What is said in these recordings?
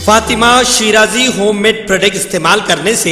Fatima Shirazi homemade product इस्तेमाल करने से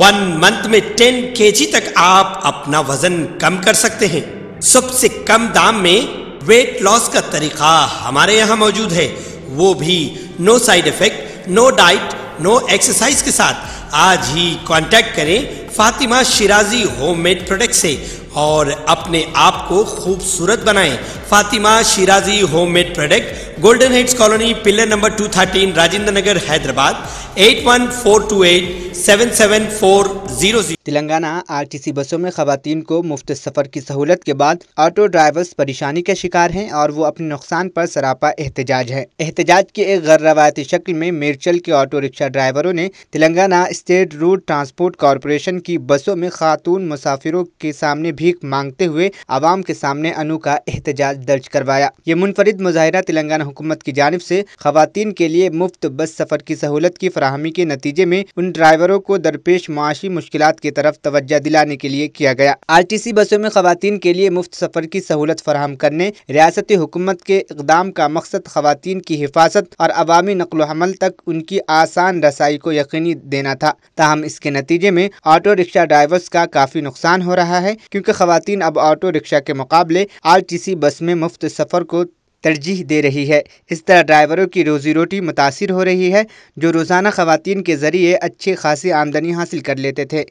1 मंथ में 10 kg तक आप अपना वजन कम कर सकते हैं। सबसे कम दाम में वेट लॉस का तरीका हमारे यहाँ मौजूद है, वो भी no side effect, no diet, no exercise के साथ। आज ही कांटेक्ट करें फातिमा शिराजी होममेड प्रोडक्ट से और अपने आप को खूबसूरत बनाएं। Fatima Shirazi homemade product, golden heads colony, pillar number 213, Rajendra Nagar, Hyderabad 8142877400। Telangana RTC बसों में खवातीन को मुफ्त सफर की सहूलत के बाद ऑटो ड्राइवर्स परेशानी का शिकार हैं और वो अपने नुकसान पर सरापा एहतजाज है। एहतजाज की एक गैर रवायती शक्ल में मेरचल के ऑटो रिक्शा ड्राइवरों ने Telangana state road transport corporation की बसों में खातून मुसाफिरों के सामने भीख मांगते हुए आवाम के सामने अनोखा एहतजाज दर्ज करवाया। ये मुनफरिद मुजाहिरा तेलंगाना हुकूमत की जानिब से खवातीन के लिए मुफ्त बस सफर की सहूलत की फराहमी के नतीजे में उन ड्राइवरों को दरपेश माशी मुश्किलात की तरफ तवज्जो दिलाने के लिए किया गया। आरटीसी बसों में खवातीन के लिए मुफ्त सफर की सहूलत फराहम करने रियासती हुकूमत के इक़दाम का मकसद खवातीन की हिफाजत और अवामी नक्ल हमल तक उनकी आसान रसाई को यकीनी देना था। ताहम इसके नतीजे में ऑटो रिक्शा ड्राइवर्स का काफी नुकसान हो रहा है, क्योंकि खवातीन अब ऑटो रिक्शा के मुकाबले आरटीसी बस में मुफ्त सफर को तरजीह दे रही है। इस तरह ड्राइवरों की रोजी रोटी मुतासिर हो रही है, जो रोज़ाना खवातीन के जरिए अच्छी खासी आमदनी हासिल कर लेते थे।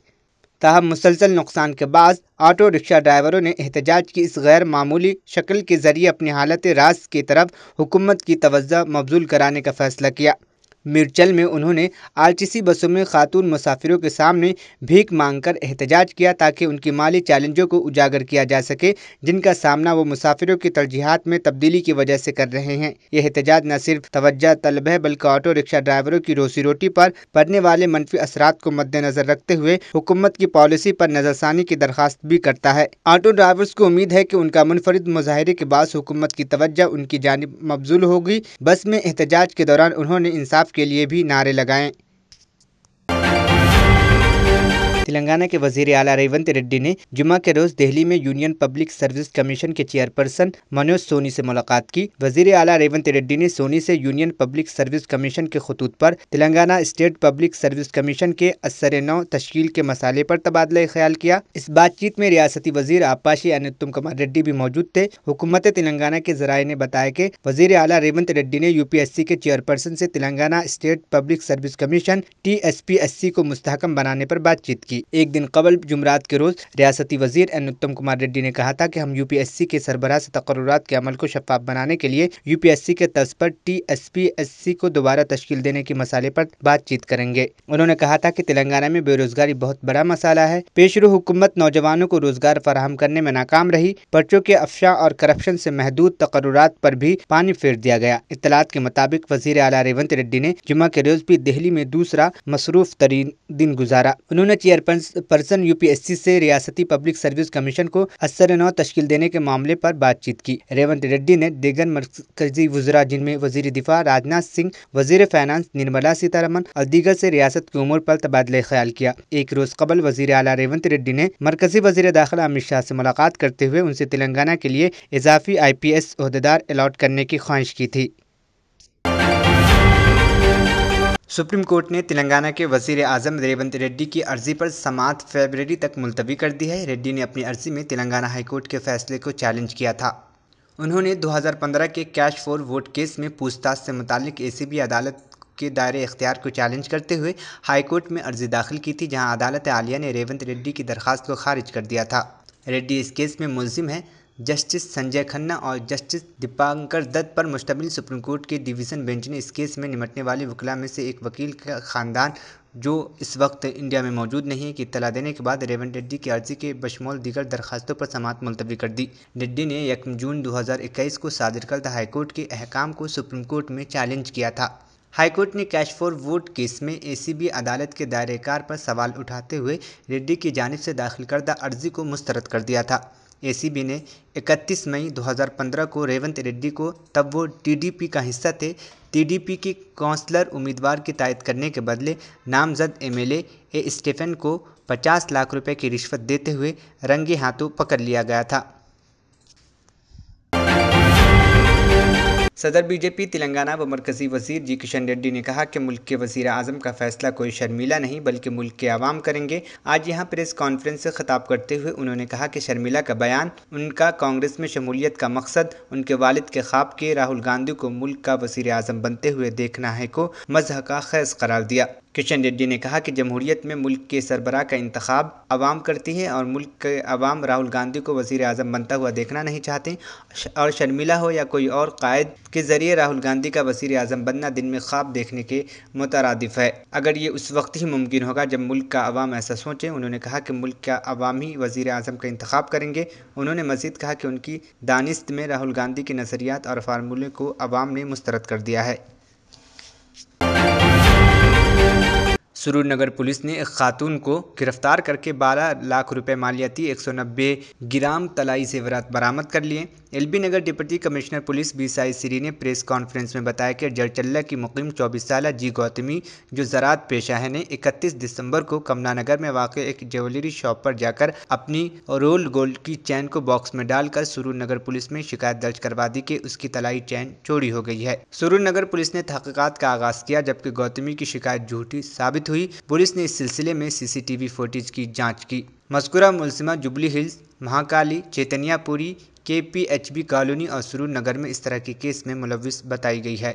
ताहम मुसलसल नुकसान के बाद ऑटो रिक्शा ड्राइवरों ने एहतजाज की इस गैर मामूली शक्ल के जरिए अपनी हालत रास की तरफ हुकूमत की तवज्जो मबजूल कराने का फैसला किया। मिर्चल में उन्होंने आरटीसी बसों में खातून मुसाफिरों के सामने भीख मांगकर एहतजाज किया, ताकि उनकी माली चैलेंजों को उजागर किया जा सके, जिनका सामना वो मुसाफिरों की तरजीहात में तब्दीली की वजह से कर रहे हैं। यह एहतजाज न सिर्फ तवज्जो तलब है, बल्कि ऑटो रिक्शा ड्राइवरों की रोजी रोटी पर पड़ने वाले मनफी असरात को मद्देनजर रखते हुए हुकूमत की पॉलिसी पर नजरसानी की दरख्वास्त भी करता है। ऑटो ड्राइवर्स को उम्मीद है कि उनका मुनफरिद मुजाहिरे के बाद हुकूमत की तवज्जो उनकी जानिब मबजूल होगी। बस में एहतजाज के दौरान उन्होंने इंसाफ के लिए भी नारे लगाए। तेलंगाना के वजीर आला रेवंत रेड्डी ने जुमा के रोज दिल्ली में यूनियन पब्लिक सर्विस कमीशन के चेयरपर्सन मनोज सोनी से मुलाकात की। वजीर आला रेवंत रेड्डी ने सोनी से यूनियन पब्लिक सर्विस कमीशन के खतूत पर Telangana state public service commission के असर-ए-नौ तश्कील के मसाले पर तबादला ख्याल किया। इस बातचीत में रियासती वजीर आपाशी अनुत्तम कुमार रेड्डी भी मौजूद थे। हुकूमत तेलंगाना के जराये ने बताया कि वजीर आला रेवंत रेड्डी ने यूपीएससी के चेयरपर्सन से Telangana state public service commission TSPSC को मुस्तहकम बनाने पर बातचीत की। एक दिन कबल जुमरात के रोज रियासती वजीर अनुत्तम कुमार रेड्डी ने कहा था कि हम यूपीएससी के सरबराह से तकर्रुरात के अमल को शफाफ बनाने के लिए यूपीएससी के तर्ज पर TSPSC को दोबारा तश्कील देने की मसाले पर बातचीत करेंगे। उन्होंने कहा था कि तेलंगाना में बेरोजगारी बहुत बड़ा मसाला है। पेशरो हुकूमत नौजवानों को रोजगार फराहम करने में नाकाम रही। पर्चों के अफशा और करप्शन से महदूद तकर्रुरात पर भी पानी फेर दिया गया। इत्तलात के मुताबिक वजीर आला रेवंत रेड्डी ने जुमा के रोज भी दिल्ली में दूसरा मसरूफ तरीन दिन गुजारा। उन्होंने चेयरपर्सन यूपीएससी से रियासती पब्लिक सर्विस कमीशन को असर-ए-नौ तश्कील देने के मामले पर बातचीत की। रेवंत रेड्डी ने दीगर मरकजी वज़रा, जिनमें वजीर दिफा राजनाथ सिंह, वजीर फाइनेंस निर्मला सीतारमन और दीगर से रियासत के उमूर पर तबादला ख्याल किया। एक रोज कबल वजीर आला रेवंत रेड्डी ने मरकजी वजीर दाखिला अमित शाह से मुलाकात करते हुए उनसे तेलंगाना के लिए इजाफी IPS ओहदेदार अलॉट करने की ख्वाहिश की थी। सुप्रीम कोर्ट ने तेलंगाना के वजीर आजम रेवंत रेड्डी की अर्जी पर समाअत फरवरी तक मुलतवी कर दी है। रेड्डी ने अपनी अर्जी में तेलंगाना हाईकोर्ट के फैसले को चैलेंज किया था। उन्होंने 2015 के कैश फॉर वोट केस में पूछताछ से मुतालिक ACB अदालत के दायरे इख्तियार को चैलेंज करते हुए हाईकोर्ट में अर्जी दाखिल की थी, जहां अदालत आलिया ने रेवंत रेड्डी की दरख्वास्त को खारिज कर दिया था। रेड्डी इस केस में मुलजिम है। जस्टिस संजय खन्ना और जस्टिस दीपांकर दत्त पर मुश्तमिल सुप्रीम कोर्ट के डिवीज़न बेंच ने इस केस में निपटने वाले वकील में से एक वकील का ख़ानदान, जो इस वक्त इंडिया में मौजूद नहीं है, की इत्तला देने के बाद रेवंत रेड्डी की अर्जी के बशमूल दीगर दरखास्तों पर समाअत मुलतवी कर दी। रेड्डी ने 1 जून 2021 को सादिर करदा हाईकोर्ट के अहकाम को सुप्रीम कोर्ट में चैलेंज किया था। हाईकोर्ट ने कैश फॉर वोट केस में ACB अदालत के दायरे कार पर सवाल उठाते हुए रेड्डी की जानिब से दाखिल करदा अर्जी को मुस्तरद कर दिया था। ACB ने 31 मई 2015 को रेवंत रेड्डी को, तब वो TDP का हिस्सा थे, TDP के काउंसलर उम्मीदवार की तायद करने के बदले नामजद MLA A स्टीफन को 50 लाख रुपए की रिश्वत देते हुए रंगे हाथों पकड़ लिया गया था। सदर बीजेपी तेलंगाना व मरकजी वजीर जी किशन रेड्डी ने कहा कि मुल्क के वजीर आजम का फैसला कोई शर्मिला नहीं बल्कि मुल्क के आवाम करेंगे। आज यहां प्रेस कॉन्फ्रेंस से खिताब करते हुए उन्होंने कहा कि शर्मिला का बयान उनका कांग्रेस में शमूलियत का मकसद उनके वालिद के ख्वाब के राहुल गांधी को मुल्क का वजीर आजम बनते हुए देखना है को मज़ह का खैस करार दिया। किशन रेड्डी ने कहा कि जमहूरियत में मुल्क के सरबराह का इंतखाब अवाम करती है और मुल्क के अवाम राहुल गांधी को वज़ीर आज़म बनता हुआ देखना नहीं चाहते और शर्मिला हो या कोई और कायद के ज़रिए राहुल गांधी का वज़ीर आज़म बनना दिन में ख्वाब देखने के मुतरादिफ है। अगर ये उस वक्त ही मुमकिन होगा जब मुल्क का अवाम ऐसा सोचे। उन्होंने कहा कि मुल्क का अवाम ही वज़ीर आज़म का इंतखाब करेंगे। उन्होंने मज़ीद कहा कि उनकी दानिस्त में राहुल गांधी के नज़रियात और फार्मूले को अवाम ने मुस्तरद कर दिया है। सुरूरनगर पुलिस ने एक खातून को गिरफ्तार करके 12 लाख रुपए मालियाती 190 ग्राम तलाई जेवरात बरामद कर लिए। एलबी नगर डिप्टी कमिश्नर पुलिस बीसाई सिरी ने प्रेस कॉन्फ्रेंस में बताया कि जरचल्ला की मुकीम 24 साल जी गौतमी जो ज़रात पेशा है ने 31 दिसंबर को कमला नगर में वाक़ एक ज्वेलरी शॉप पर जाकर अपनी रोल गोल्ड की चैन को बॉक्स में डालकर सुरूरनगर पुलिस में शिकायत दर्ज करवा दी कि उसकी तलाई चैन चोरी हो गई है। सुरूरनगर पुलिस ने तहक़ीक़ात का आगाज़ किया जबकि गौतमी की शिकायत झूठी साबित हुई। पुलिस ने इस सिलसिले में सीसीटीवी फुटेज की जांच की। मज़कूरा मुलज़िमा जुबली हिल्स, महाकाली, चैतन्यापुरी, KPHB कॉलोनी और सुरूरनगर में इस तरह के केस में मुलव्विस बताई गई है।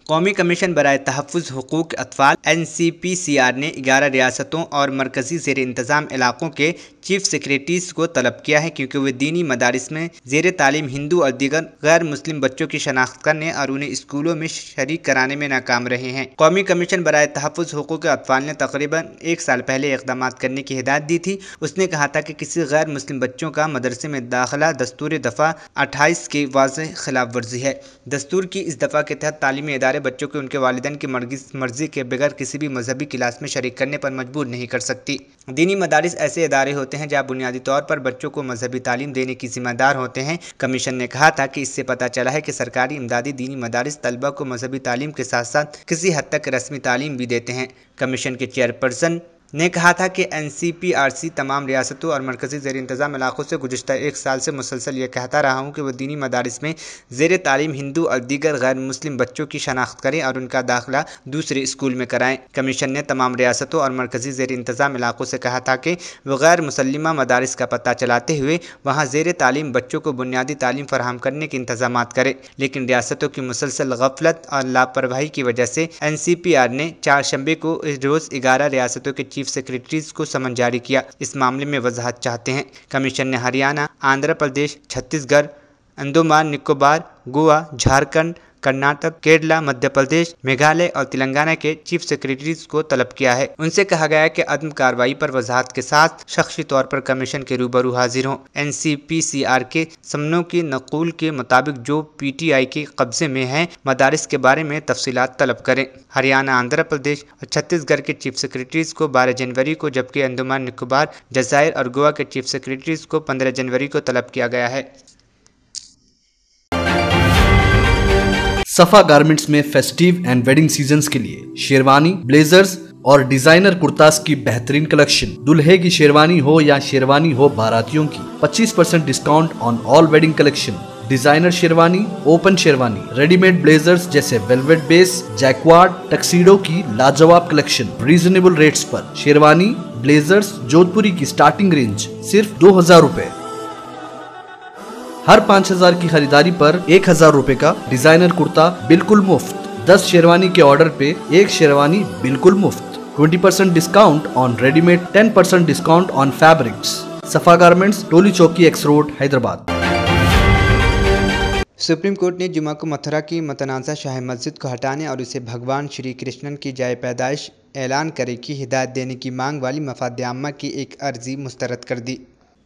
कौमी कमीशन बराए तहफ़्फ़ुज़ हुकूक़ अतफ़ाल NCPCR ने 11 रियासतों और मरकज़ी ज़ेर इंतज़ाम इलाक़ों के चीफ सेक्रेटरीज़ को तलब किया है क्योंकि वे दीनी मदारिस में ज़ेर तालीम हिंदू और दीगर गैर मुस्लिम बच्चों की शनाख्त करने और उन्हें स्कूलों में शरीक कराने में नाकाम रहे हैं। कौमी कमीशन बराए तहफ़्फ़ुज़ हुकूक़ अतफ़ाल ने तकरीबन 1 साल पहले इक़दाम करने की हिदायत दी थी। उसने कहा था कि किसी गैर मुस्लिम बच्चों का मदरसे में दाखिला दस्तूर दफ़ा 28 की वाज़ेह खिलाफ वर्जी है। दस्तूर की इस दफ़ा के तहत तालीमी इदारे बच्चों को उनके वालिदैन की मर्जी के बगैर किसी भी मजहबी क्लास में शरीक करने पर मजबूर नहीं कर सकती। दीनी मदारिस ऐसे इदारे होते हैं जहाँ बुनियादी तौर पर बच्चों को मजहबी तालीम देने की जिम्मेदार होते हैं। कमीशन ने कहा था कि इससे पता चला है कि सरकारी इमदादी दीनी मदारिस तलबा को मजहबी तालीम के साथ साथ किसी हद तक रस्मी तालीम भी देते हैं। कमीशन के चेयरपर्सन ने कहा था कि NCPRC तमाम रियासतों और मरकज़ी ज़ेर इंतज़ाम इलाक़ों से गुज़िश्ता 1 साल से मुसलसल ये कहता रहा हूँ कि वह दीनी मदारिस में ज़ेर तालीम हिंदू और दीगर गैर मुस्लिम बच्चों की शनाख्त करें और उनका दाखिला दूसरे स्कूल में कराएं। कमीशन ने तमाम रियासतों और मरकज़ी ज़ेर इंतज़ाम इलाक़ों से कहा था कि वह गैर मुसल्लिमा मदारिस का पता चलाते हुए वहाँ ज़ेर तालीम बच्चों को बुनियादी तालीम फराहम करने के इंतज़ाम करें। लेकिन रियासतों की मुसलसल गफलत और लापरवाही की वजह से NCPR ने 4 शंबे को रोज़ 11 रियासतों के चीफ सेक्रेटरीज को समन जारी किया। इस मामले में वजाहत चाहते हैं। कमीशन ने हरियाणा, आंध्र प्रदेश, छत्तीसगढ़, अंडमान निकोबार, गोवा, झारखंड, कर्नाटक, केरला, मध्य प्रदेश, मेघालय और तेलंगाना के चीफ सेक्रेटरीज को तलब किया है। उनसे कहा गया है कि अदम कार्रवाई पर वजाहत के साथ शख्सी तौर पर कमीशन के रूबरू हाजिर हों। NCPCR के समनों की नकूल के मुताबिक जो PTI के कब्जे में है मदारिस के बारे में तफसीलात तलब करें। हरियाणा, आंध्र प्रदेश और छत्तीसगढ़ के चीफ सेक्रेटरीज को 12 जनवरी को जबकि अंडमान निकोबार, जज़ायर और गोवा के चीफ सेक्रेटरीज को 15 जनवरी को तलब किया गया है। सफा गारमेंट्स में फेस्टिव एंड वेडिंग सीजन्स के लिए शेरवानी, ब्लेजर्स और डिजाइनर कुर्तास की बेहतरीन कलेक्शन। दुल्हे की शेरवानी हो या शेरवानी हो बारातियों की, 25% discount on all wedding collection. Designer sherwani, open sherwani, readymade blazers जैसे वेलवेट बेस, जैक्वार्ड, टक्सीडो की लाजवाब कलेक्शन रीजनेबल रेट्स पर। शेरवानी, ब्लेजर्स जोधपुरी की स्टार्टिंग रेंज सिर्फ 2000 रुपए। हर 5000 की खरीदारी पर 1000 रुपए का डिजाइनर कुर्ता बिल्कुल मुफ्त। 10 शेरवानी के ऑर्डर पे 1 शेरवानी बिल्कुल मुफ्त। 20% discount on readymade, 10% discount on fabrics. सफा गारमेंट्स, टोली चौकी, x road, Hyderabad. Supreme court ने जुमा को मथुरा की मतनाज़ा शाही मस्जिद को हटाने और उसे भगवान श्री कृष्णन की जाए पैदाइश ऐलान करे की हिदायत देने की मांग वाली मफाद आम्मा की एक अर्जी मुस्तरद कर दी।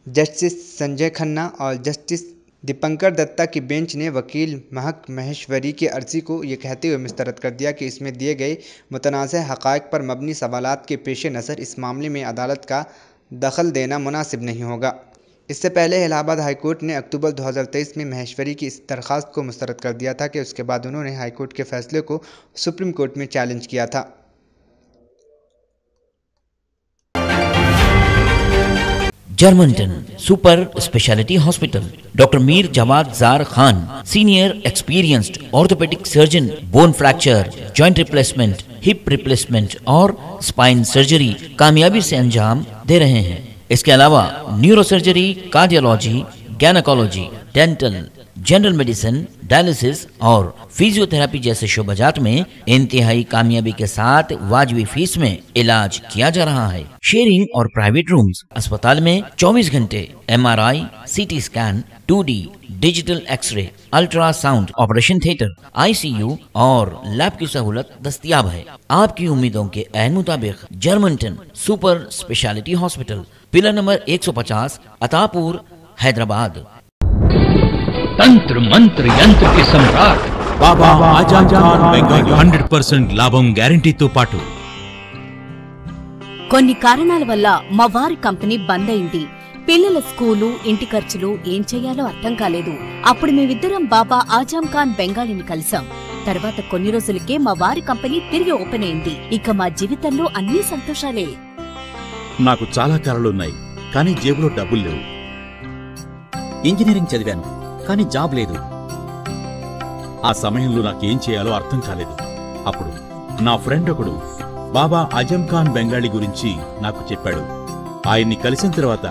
जस्टिस संजय खन्ना और जस्टिस दीपंकर दत्ता की बेंच ने वकील महक महेश्वरी की अर्जी को ये कहते हुए मुस्तरद कर दिया कि इसमें दिए गए मुतनाज़ा हक़ाइक़ पर मबनी सवालात के पेश नज़र इस मामले में अदालत का दखल देना मुनासिब नहीं होगा। इससे पहले इलाहाबाद हाईकोर्ट ने अक्टूबर 2023 में महेश्वरी की इस दरख्वास्त को मुस्तरद कर दिया था कि उसके बाद उन्होंने हाईकोर्ट के फैसले को सुप्रीम कोर्ट में चैलेंज किया था। Germanton super speciality hospital, doctor Mir Jawad Jar Khan, senior experienced orthopaedic surgeon, bone fracture, joint replacement, hip replacement और स्पाइन सर्जरी कामयाबी से अंजाम दे रहे हैं। इसके अलावा neuro surgery, cardiology, gynaecology, dental, general medicine, dialysis और फिजियोथेरेपी जैसे शोबाजात में इंतहाई कामयाबी के साथ वाजिबी फीस में इलाज किया जा रहा है। शेयरिंग और प्राइवेट रूम्स, अस्पताल में 24 घंटे MRI, CT scan, 2D digital x ray, ultrasound, operation theatre, ICU और लैब की सहूलत दस्तयाब है। आपकी उम्मीदों के ऐन मुताबिक Germanton super speciality hospital, pillar number 150, Attapur, Hyderabad. तंत्र मंत्र यंत्र के सम्राट బాబా ఆజం ఖాన్ బెంగాలీ 100% లాభం గ్యారెంటీతో పాటు. కొన్ని కారణాల వల్ల మా వారి కంపెనీ బంద్ అయింది. పిల్లల స్కూలు, ఇంటి ఖర్చులు ఏం చెయ్యాలో అర్థం కాలేదు. అప్పుడు మేమిద్దరం బాబా ఆజం ఖాన్ బెంగాలీని కలిసాం. తర్వాత కొన్ని రోజులకే మా వారి కంపెనీ తిరిగి ఓపెన్ అయింది. ఇక మా జీవితంలో అన్ని సంతోషాలే. నాకు చాలా కలలున్నాయి, కానీ జేబులో డబ్బులు లేవు. ఇంజనీరింగ్ చదివాను, కానీ జాబ్ లేదు. ఆ సమయంలో నాకేం చేయాలో అర్థం కాలేదు. అప్పుడు నా ఫ్రెండ్ ఒకడు బాబా ఆజం ఖాన్ బెంగాలీ గురించి నాకు చెప్పాడు. ఆయన్ని కలిసిన తర్వాత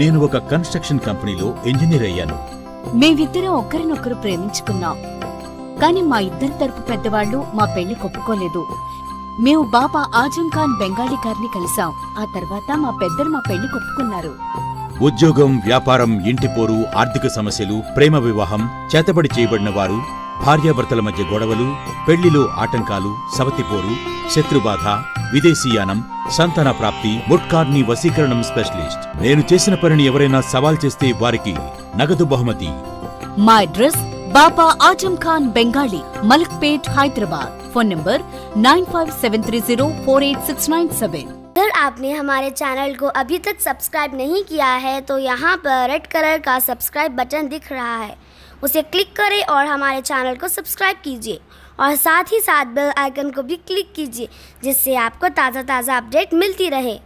నేను ఒక కన్స్ట్రక్షన్ కంపెనీలో ఇంజనీర్ అయ్యాను. మేమిద్దరం ఒకరినొకరు ప్రేమించుకున్నాం. కాని మా ఇద్దరి తరపు పెద్దవాళ్లు మా పెళ్లి ఒప్పుకోలేదు. మేము బాబా ఆజం ఖాన్ బెంగాలీ గారిని కలిసాం. ఆ తర్వాత మా పెద్దలు మా పెళ్లి ఒప్పుకున్నారు. ఉద్యోగం, వ్యాపారం, ఇంటి పోరు, ఆర్థిక సమస్యలు, ప్రేమ వివాహం, చేతబడి చేయబడిన వారు, భార్యాభర్తల మధ్య గొడవలు, పెళ్లిలో ఆటంకాలు, సవతిపోరు, శత్రుబాధ, విదేశీయానం, సంతాన ప్రాప్తి, ముట్కార్ని వశీకరణం స్పెషలిస్ట్. నేను చేసిన పనిని ఎవరైనా సవాల్ చేస్తే వారికి నగదు బహుమతి. మా address Baba Azam Khan Bengali, Malakpet, Hyderabad. Phone number 9573048697। अगर आपने हमारे चैनल को अभी तक सब्सक्राइब नहीं किया है तो यहाँ पर रेड कलर का सब्सक्राइब बटन दिख रहा है, उसे क्लिक करें और हमारे चैनल को सब्सक्राइब कीजिए और साथ ही साथ बेल आइकन को भी क्लिक कीजिए, जिससे आपको ताज़ा अपडेट मिलती रहे।